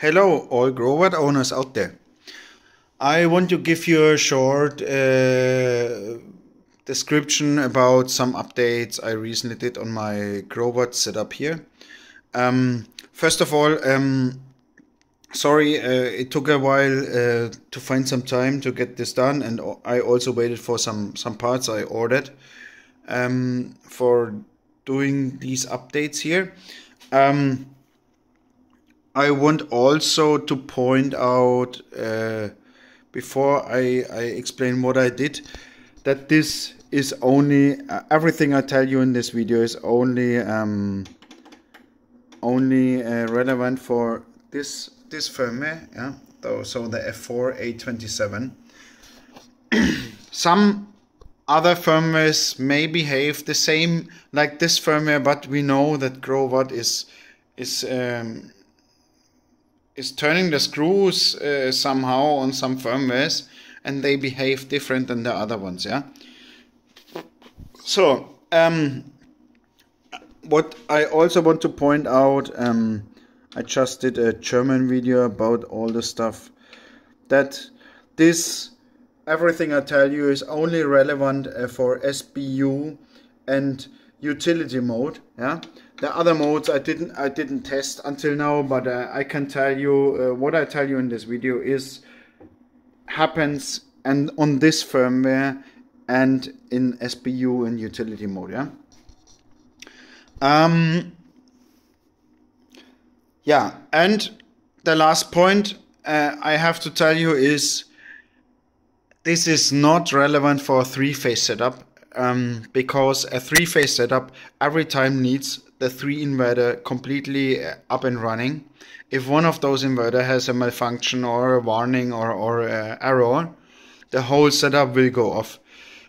Hello all Growatt owners out there. I want to give you a short description about some updates I recently did on my Growatt setup here. First of all, sorry it took a while to find some time to get this done, and I also waited for some parts I ordered for doing these updates here. I want also to point out, before I explain what I did, that this is only, everything I tell you in this video is only relevant for this firmware, yeah. So the F4A27. Some other firmwares may behave the same like this firmware, but we know that Growatt is turning the screws somehow on some firmwares, and they behave different than the other ones, yeah. So what I also want to point out, I just did a German video about all the stuff, that this everything I tell you is only relevant for SBU and utility mode, yeah. The other modes I didn't test until now, but I can tell you what I tell you in this video happens and on this firmware and in SBU and utility mode, yeah. Yeah, and the last point I have to tell you is this is not relevant for a three-phase setup, because a three-phase setup every time needs the 3 inverter completely up and running. If one of those inverter has a malfunction or a warning or error, the whole setup will go off.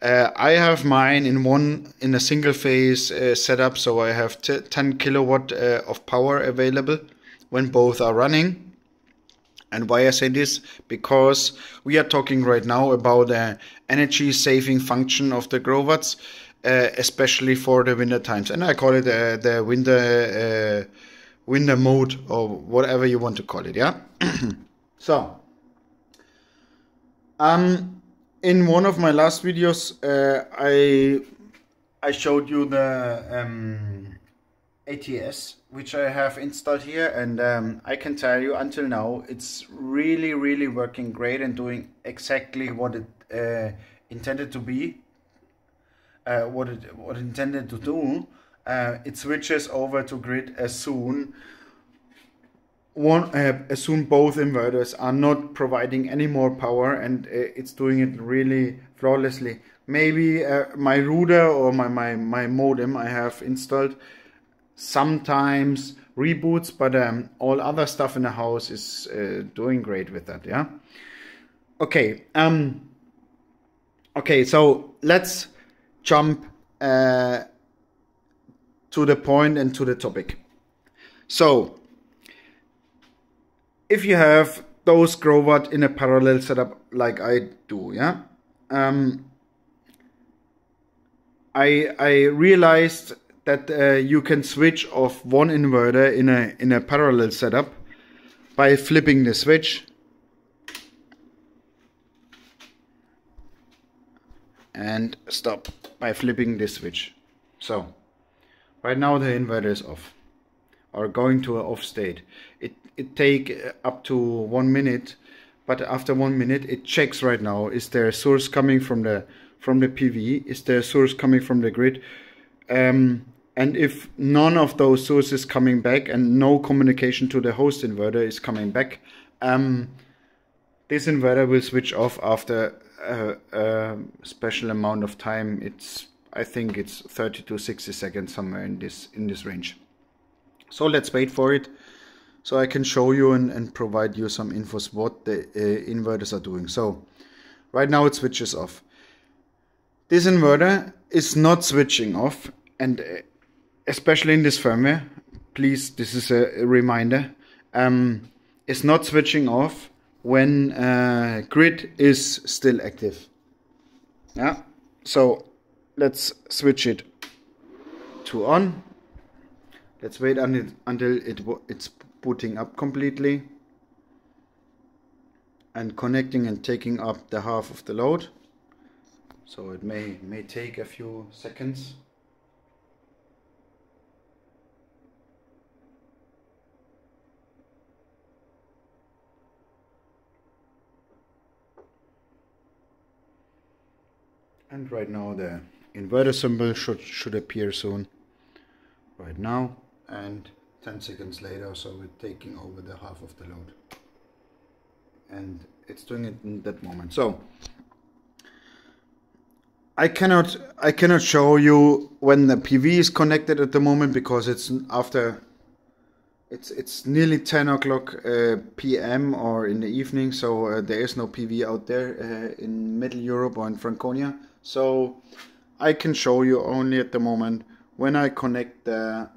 I have mine in a single phase setup, so I have 10 kilowatt of power available when both are running. And why I say this? Because we are talking right now about the energy saving function of the Growatts, especially for the winter times, and I call it the winter mode, or whatever you want to call it, yeah. So in one of my last videos I showed you the ATS which I have installed here, and I can tell you until now it's really working great and doing exactly what it intended to be. What it intended to do. It switches over to grid as soon both inverters are not providing any more power, and it's doing it really flawlessly. Maybe my router or my modem I have installed sometimes reboots, but all other stuff in the house is doing great with that, yeah. Okay, okay, so let's jump to the point and to the topic. So if you have those Growatt in a parallel setup like I do, yeah, I realized that you can switch off one inverter in a parallel setup by flipping the switch and stop by flipping this switch. So right now the inverter is off, or going to an off state. It take up to 1 minute, but after 1 minute it checks right now, is there a source coming from the PV, is there a source coming from the grid, and if none of those sources coming back and no communication to the host inverter is coming back, this inverter will switch off after a special amount of time. I think it's 30 to 60 seconds, somewhere in this range. So let's wait for it, so I can show you and provide you some infos what the inverters are doing. So right now it switches off. This inverter is not switching off, and especially in this firmware, please, this is a reminder, it's not switching off when grid is still active. Yeah, so let's switch it to on. Let's wait until it's booting up completely. and connecting and taking up the half of the load. So it may take a few seconds. And right now the inverter symbol should appear soon. Right now, and 10 seconds later, so we're taking over the half of the load. And it's doing it in that moment. So I cannot show you when the PV is connected at the moment, because it's after it's nearly 10 o'clock PM or in the evening, so there is no PV out there in Middle Europe or in Franconia. So I can show you only at the moment when I connect the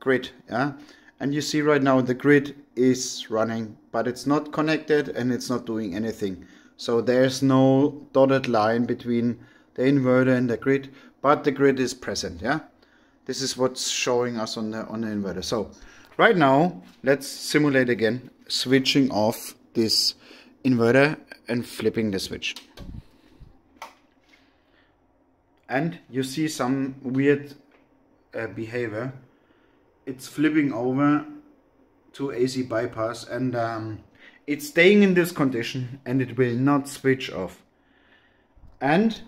grid, yeah. And you see right now the grid is running, but it's not connected and it's not doing anything. So there's no dotted line between the inverter and the grid, but the grid is present, yeah. This is what's showing us on the inverter. So right now, let's simulate again, switching off this inverter and flipping the switch. And you see some weird behavior. It's flipping over to AC bypass, and it's staying in this condition and it will not switch off. And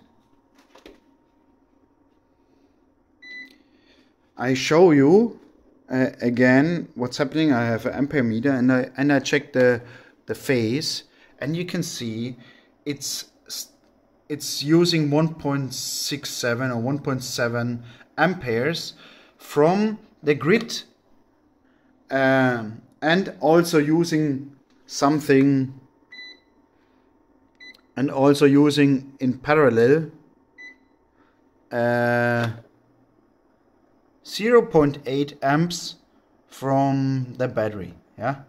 I show you again what's happening. I have an ampere meter and I check the phase, and you can see it's using 1.67 or 1.7 amperes from the grid, and also using something, and also using in parallel 0.8 amps from the battery, yeah.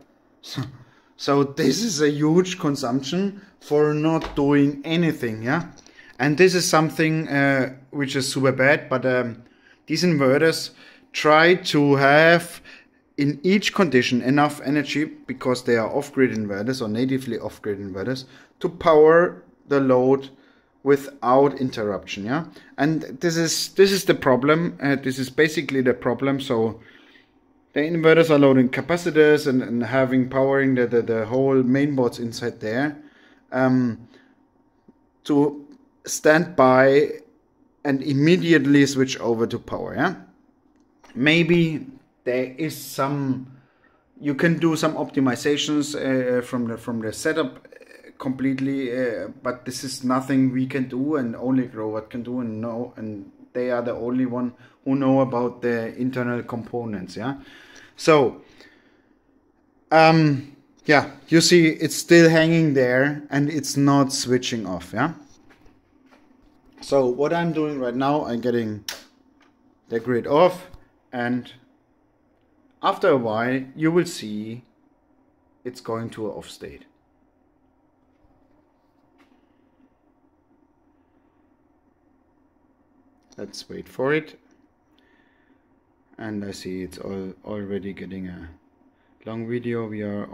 So this is a huge consumption for not doing anything, yeah. And this is something which is super bad, but these inverters try to have in each condition enough energy, because they are off-grid inverters or natively off-grid inverters, to power the load without interruption, yeah. And this is the problem. This is basically the problem. So the inverters are loading capacitors and having powering the whole mainboards inside there, to stand by and immediately switch over to power, yeah. Maybe there is some, you can do some optimizations from the setup completely, but this is nothing we can do, and only Growatt can do, and they are the only one who know about the internal components, yeah. So yeah, you see it's still hanging there and it's not switching off, yeah. So what I'm doing right now, I'm getting the grid off, and after a while you will see it's going to an off state. Let's wait for it. And I see it's already getting a long video. We are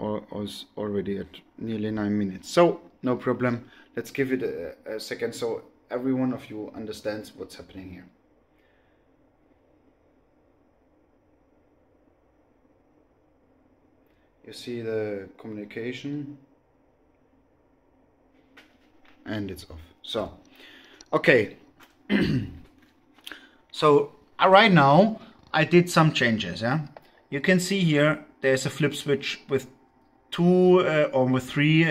already at nearly 9 minutes. So no problem. Let's give it a second so every one of you understands what's happening here. You see the communication, and it's off. So, okay. So right now I did some changes. Yeah, you can see here there's a flip switch with two or with three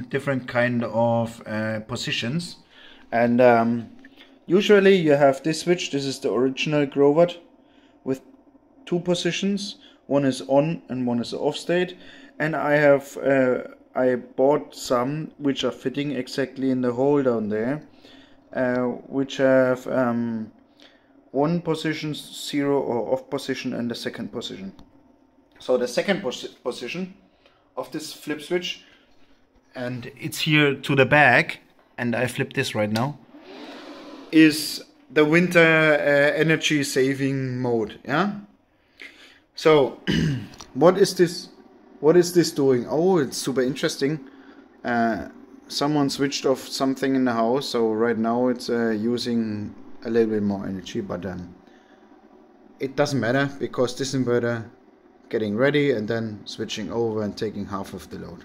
different kind of positions, and usually you have this switch. This is the original Growatt with two positions. One is on and one is off state, and I have I bought some which are fitting exactly in the hole down there, which have one position, zero or off position, and the second position. So the second position of this flip switch, and it's here to the back, and I flip this right now, is the winter energy saving mode. Yeah. So what is this what is this doing? Oh, it's super interesting. Someone switched off something in the house, so right now it's using a little bit more energy, but it doesn't matter because this inverter getting ready and then switching over and taking half of the load.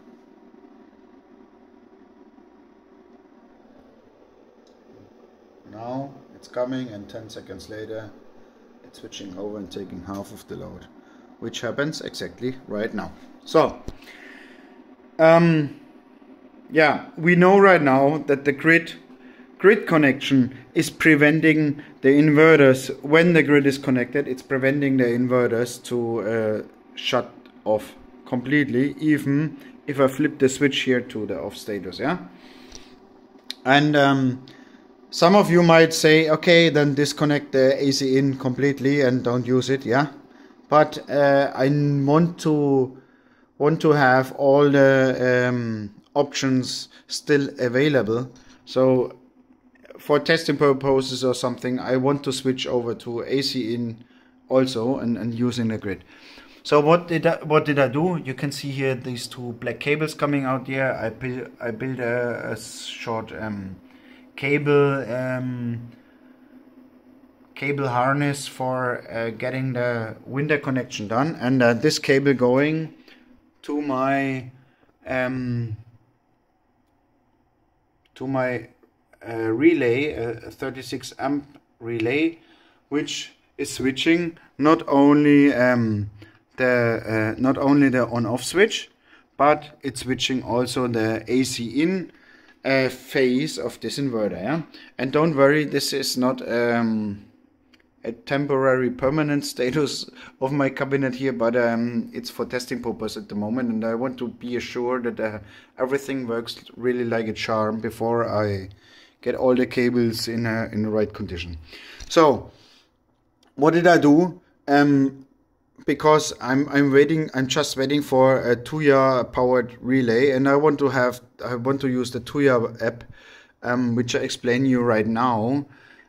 Now it's coming, and 10 seconds later it's switching over and taking half of the load, which happens exactly right now. So yeah, we know right now that the grid connection is preventing the inverters. When the grid is connected, it's preventing the inverters to shut off completely, even if I flip the switch here to the off status. Yeah, and some of you might say, okay, then disconnect the AC in completely and don't use it. Yeah, but I want to have all the options still available. So for testing purposes or something, I want to switch over to AC in also and using the grid. So what did I do? You can see here these two black cables coming out here. I built a short cable harness for getting the window connection done, and this cable going to my relay, a 36 amp relay, which is switching not only the on-off switch, but it's switching also the AC in phase of this inverter. Yeah, and don't worry, this is not a temporary permanent status of my cabinet here, but it's for testing purpose at the moment, and I want to be assured that everything works really like a charm before I get all the cables in the right condition. So what did I do? Because I'm just waiting for a Tuya powered relay, and I want to use the Tuya app, which I explain you right now.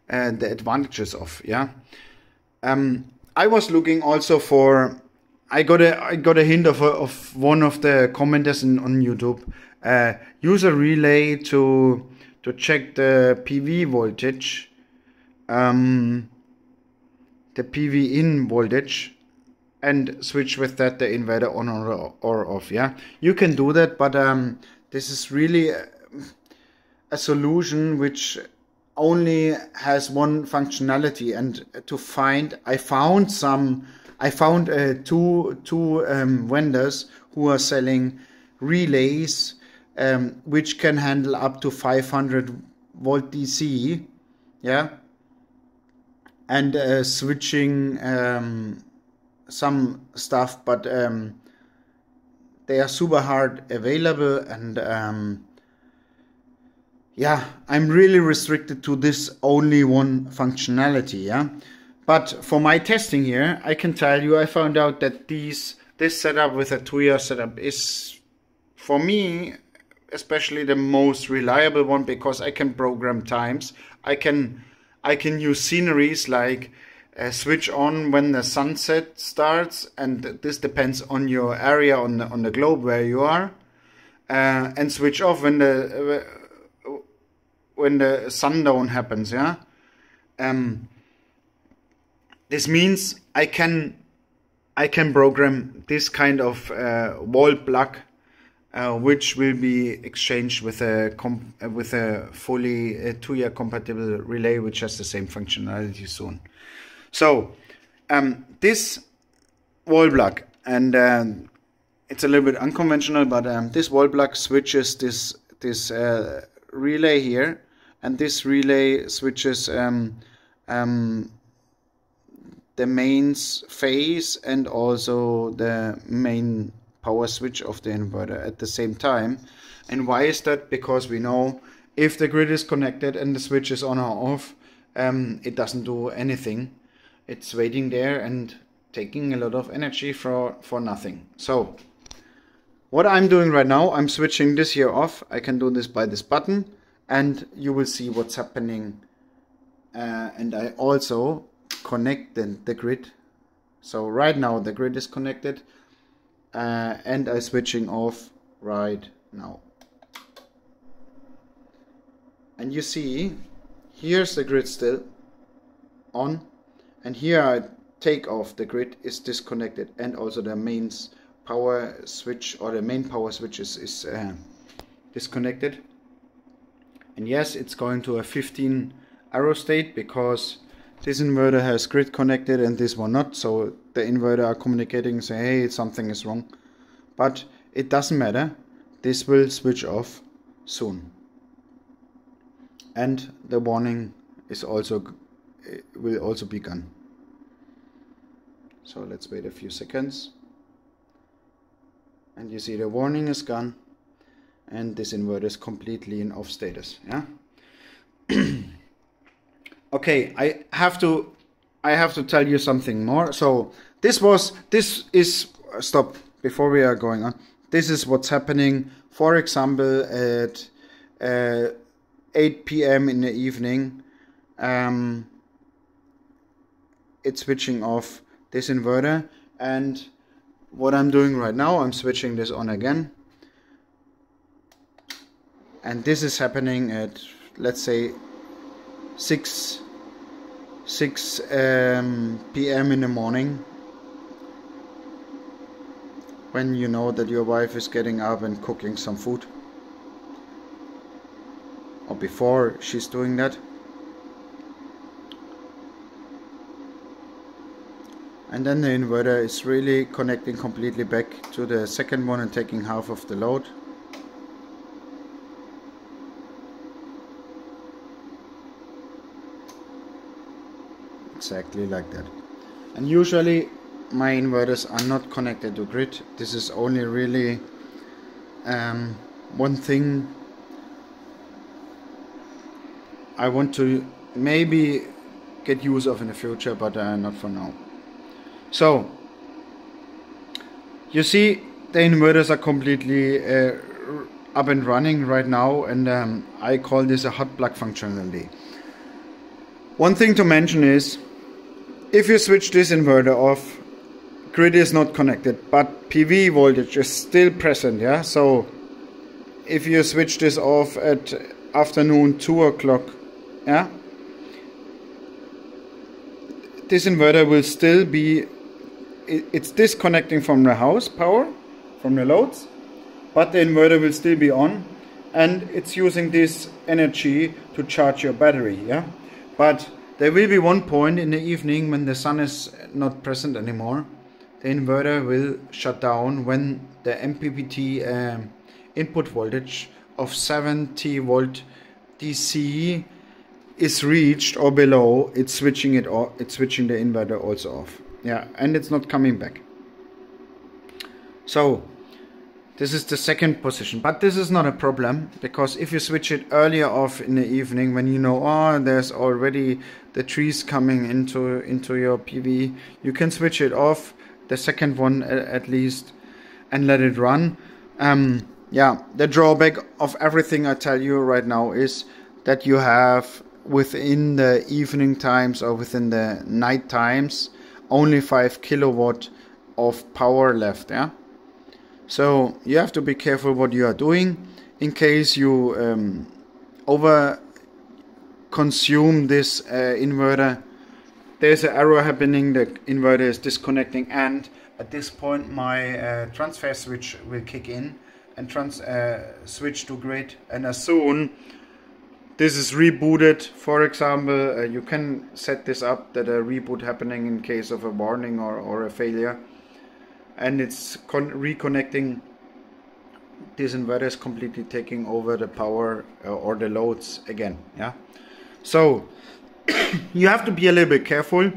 The advantages of. Yeah, I was looking also for. I got a hint of one of the commenters on YouTube. Use a relay to check the PV voltage, the PV in voltage, and switch with that the inverter on or off. Yeah, you can do that, but this is really a solution which only has one functionality, and I found two vendors who are selling relays which can handle up to 500 volt DC, yeah, and switching some stuff, but they are super hard available, and yeah, I'm really restricted to this only one functionality. Yeah, but for my testing here, I can tell you I found out that this setup with a 2-year setup is, for me, especially the most reliable one, because I can program times. I can use sceneries like switch on when the sunset starts, and this depends on your area on the globe where you are, and switch off when the sundown happens. Yeah, this means I can program this kind of wall plug, which will be exchanged with a fully 2-year compatible relay, which has the same functionality soon. So this wall plug, and it's a little bit unconventional, but this wall plug switches this relay here, and this relay switches the mains phase and also the main power switch of the inverter at the same time. And why is that? Because we know if the grid is connected and the switch is on or off, it doesn't do anything. It's waiting there and taking a lot of energy for nothing. So what I'm doing right now, I'm switching this here off. I can do this by this button, and you will see what's happening. And I also connect the grid. So right now the grid is connected, and I'm switching off right now. And you see, here's the grid still on, and here I take off, the grid is disconnected, and also the main power switch, or the main power switch is disconnected. And yes, it's going to a 15 arrow state because this inverter has grid connected and this one not, so the inverter are communicating and say, hey, something is wrong. But it doesn't matter, this will switch off soon. And the warning is will also be gone. So let's wait a few seconds. And you see the warning is gone, and this inverter is completely in off status. Yeah. Okay, I have to tell you something more. So stop before we are going on. This is what's happening, for example, at 8 p.m. in the evening. It's switching off this inverter, and what I'm doing right now, I'm switching this on again, and this is happening at, let's say, 6 p.m. in the morning, when you know that your wife is getting up and cooking some food, or before she's doing that. And then the inverter is really connecting completely back to the second one and taking half of the load. Exactly like that. And usually my inverters are not connected to grid. This is only really one thing I want to maybe get use of in the future, but not for now. So you see, the inverters are completely up and running right now, and I call this a hot plug functionality. One thing to mention is, if you switch this inverter off, grid is not connected, but PV voltage is still present. Yeah, so if you switch this off at afternoon 2 o'clock, yeah, this inverter will still be, it's disconnecting from the house power, from the loads, but the inverter will still be on, and it's using this energy to charge your battery. Yeah, but there will be one point in the evening when the sun is not present anymore. The inverter will shut down when the MPPT input voltage of 70 volt DC is reached or below. It's switching it off. It's switching the inverter also off. Yeah, and it's not coming back. So this is the second position, but this is not a problem, because if you switch it earlier off in the evening, when you know, oh, there's already the trees coming into your PV, you can switch it off, the second one at least, and let it run. Yeah, the drawback of everything I tell you right now is that you have, within the evening times or within the night times, only 5 kilowatt of power left. Yeah, so you have to be careful what you are doing, in case you over consume this inverter. There's an error happening, the inverter is disconnecting, and at this point my transfer switch will kick in and switch to grid, and as soon this is rebooted, for example, you can set this up that a reboot happening in case of a warning or a failure, and it's reconnecting. This inverter is completely taking over the power or the loads again. Yeah, so you have to be a little bit careful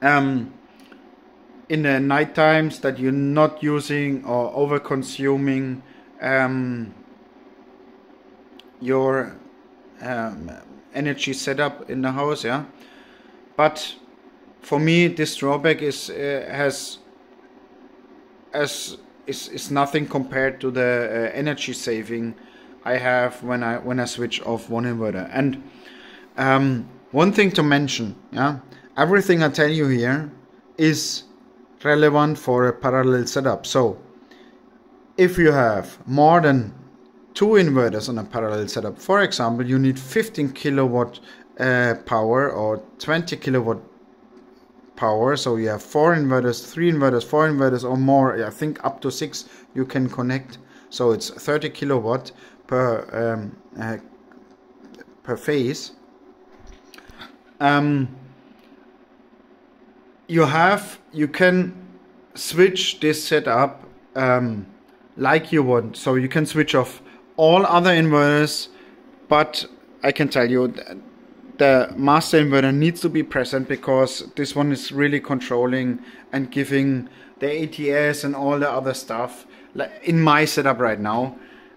in the night times, that you're not using or over consuming your energy setup in the house. Yeah, but for me this drawback is nothing compared to the energy saving I have when I switch off one inverter. And one thing to mention, yeah, everything I tell you here is relevant for a parallel setup. So if you have more than 2 inverters on a parallel setup, for example, you need 15 kilowatt power or 20 kilowatt power, so you have 4 inverters, 3 inverters, 4 inverters or more, I think up to 6 you can connect, so it's 30 kilowatt per phase. You can switch this setup like you want, so you can switch off all other inverters, but I can tell you the master inverter needs to be present, because this one is really controlling and giving the ATS and all the other stuff. Like in my setup right now,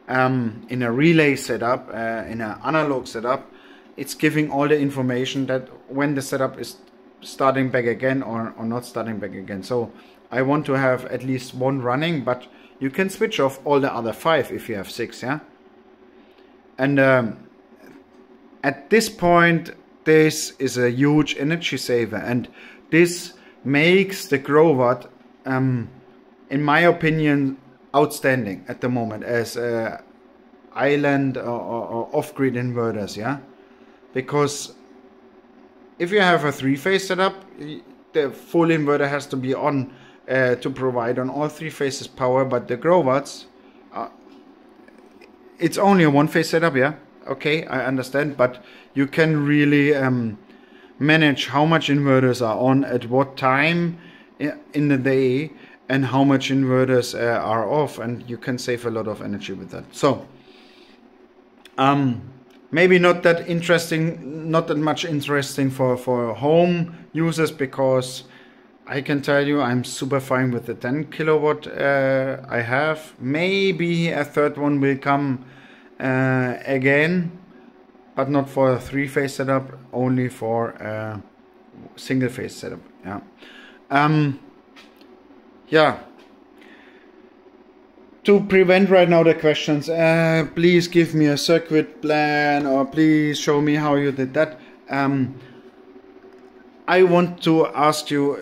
in a relay setup, in an analog setup, it's giving all the information that when the setup is starting back again or not starting back again. So I want to have at least one running, but you can switch off all the other 5 if you have 6, yeah. And at this point, this is a huge energy saver, and this makes the Growatt, in my opinion, outstanding at the moment as island or off-grid inverters, yeah. Because if you have a 3-phase setup, the full inverter has to be on to provide on all 3 phases power, but the Growatts, it's only a 1-phase setup, yeah. Okay, I understand, but you can really manage how much inverters are on at what time in the day and how much inverters are off, and you can save a lot of energy with that. So maybe not that interesting, not that much interesting for home users, because I can tell you I'm super fine with the 10 kilowatt I have. Maybe a third one will come again, but not for a 3-phase setup, only for a single-phase setup. Yeah. To prevent right now the questions, please give me a circuit plan, or please show me how you did that. I want to ask you,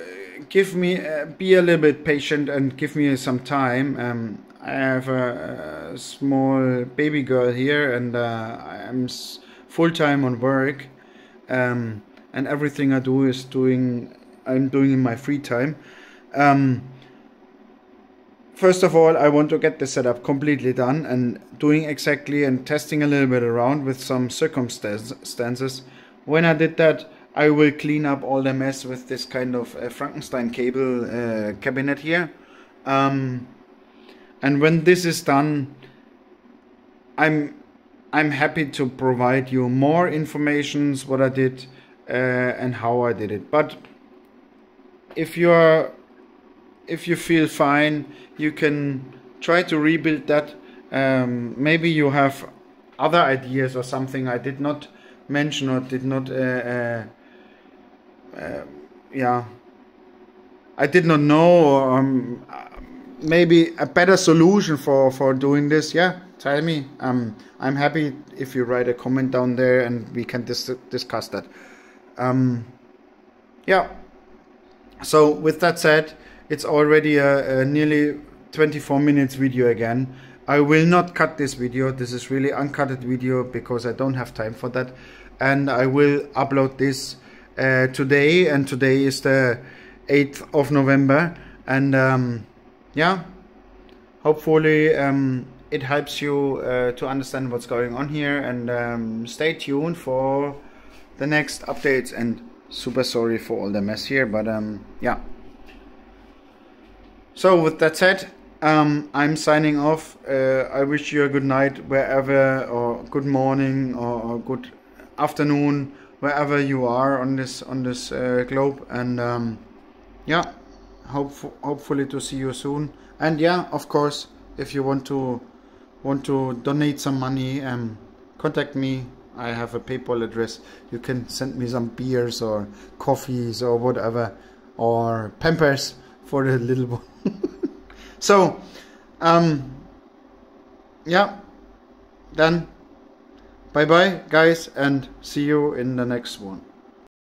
give me, be a little bit patient and give me some time. I have a small baby girl here, and I'm full-time on work, and everything I do is I'm doing in my free time. First of all, I want to get the setup completely done and doing exactly and testing a little bit around with some circumstances. When I did that, I will clean up all the mess with this kind of Frankenstein cable cabinet here. And when this is done, I'm happy to provide you more information, what I did and how I did it. But if you feel fine, you can try to rebuild that. Maybe you have other ideas or something I did not mention or did not I did not know, or maybe a better solution for doing this. Yeah, tell me. I'm happy if you write a comment down there and we can discuss that. Yeah. So with that said, it's already a nearly 24 minutes video again. I will not cut this video. This is really uncutted video because I don't have time for that. And I will upload this today, and today is the 8th of November. And yeah, hopefully it helps you to understand what's going on here, and stay tuned for the next updates. And super sorry for all the mess here, but yeah. So with that said, I'm signing off. I wish you a good night wherever, or good morning, or good afternoon wherever you are on this globe. And yeah, hopefully to see you soon. And yeah, of course, if you want to donate some money, contact me. I have a PayPal address. You can send me some beers or coffees or whatever, or Pampers for the little one. So yeah, then bye bye guys, and see you in the next one.